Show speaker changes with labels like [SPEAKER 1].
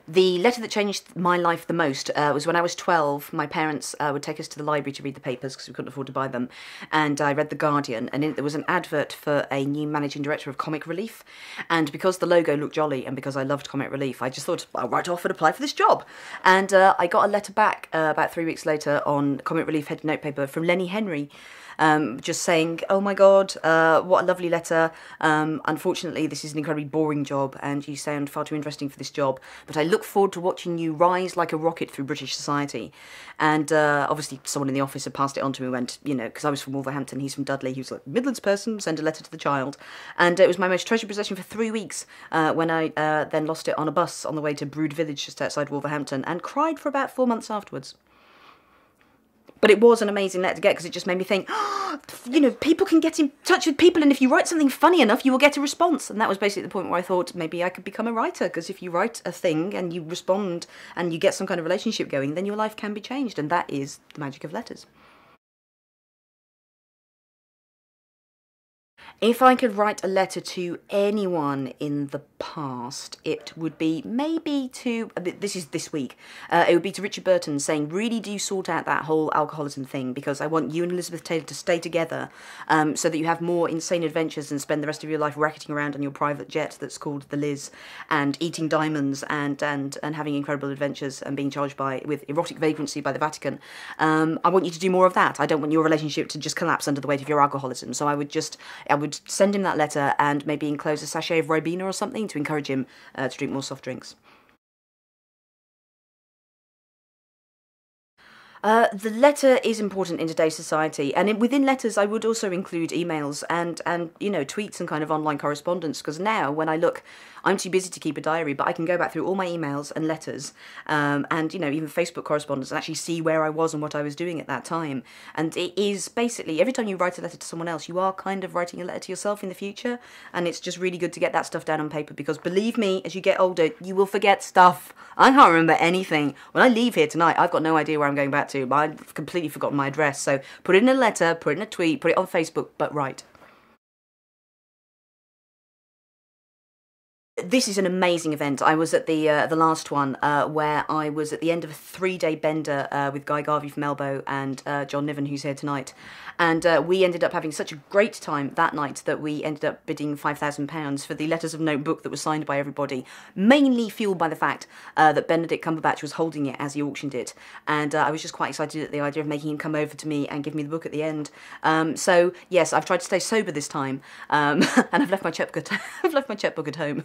[SPEAKER 1] The letter that changed my life the most was when I was 12. My parents would take us to the library to read the papers because we couldn't afford to buy them. And I read The Guardian, and in it there was an advert for a new managing director of Comic Relief. And because the logo looked jolly and because I loved Comic Relief, I just thought, I'll write off and apply for this job. And I got a letter back about 3 weeks later on Comic Relief head notepaper from Lenny Henry. Just saying, oh my god, what a lovely letter. Unfortunately, this is an incredibly boring job and you sound far too interesting for this job, but I look forward to watching you rise like a rocket through British society. And obviously someone in the office had passed it on to me and went, you know, because I was from Wolverhampton, he's from Dudley, he was like, Midlands person, send a letter to the child. And it was my most treasured possession for 3 weeks when I then lost it on a bus on the way to Brood Village just outside Wolverhampton and cried for about 4 months afterwards. But it was an amazing letter to get because it just made me think, oh, you know, people can get in touch with people, and if you write something funny enough, you will get a response. And that was basically the point where I thought maybe I could become a writer, because if you write a thing and you respond and you get some kind of relationship going, then your life can be changed, and that is the magic of letters. If I could write a letter to anyone in the past, it would be maybe to, this is this week, it would be to Richard Burton saying, really do sort out that whole alcoholism thing, because I want you and Elizabeth Taylor to stay together so that you have more insane adventures and spend the rest of your life racketing around on your private jet that's called the Liz and eating diamonds and having incredible adventures and being charged with erotic vagrancy by the Vatican. I want you to do more of that. I don't want your relationship to just collapse under the weight of your alcoholism. So I would send him that letter and maybe enclose a sachet of Ribena or something to encourage him to drink more soft drinks. The letter is important in today's society, and within letters I would also include emails and you know, tweets and kind of online correspondence, because now when I look, I'm too busy to keep a diary, but I can go back through all my emails and letters and, you know, even Facebook correspondence and actually see where I was and what I was doing at that time. And it is basically, every time you write a letter to someone else, you are kind of writing a letter to yourself in the future, and it's just really good to get that stuff down on paper, because believe me, as you get older, you will forget stuff. I can't remember anything. When I leave here tonight, I've got no idea where I'm going back to. I've completely forgotten my address, so put it in a letter, put it in a tweet, put it on Facebook, but write. This is an amazing event. I was at the last one where I was at the end of a 3-day bender with Guy Garvey from Elbow and John Niven, who's here tonight. And we ended up having such a great time that night that we ended up bidding £5,000 for the Letters of Note book that was signed by everybody, mainly fueled by the fact that Benedict Cumberbatch was holding it as he auctioned it. And I was just quite excited at the idea of making him come over to me and give me the book at the end. So yes, I've tried to stay sober this time, and I've left my checkbook at home.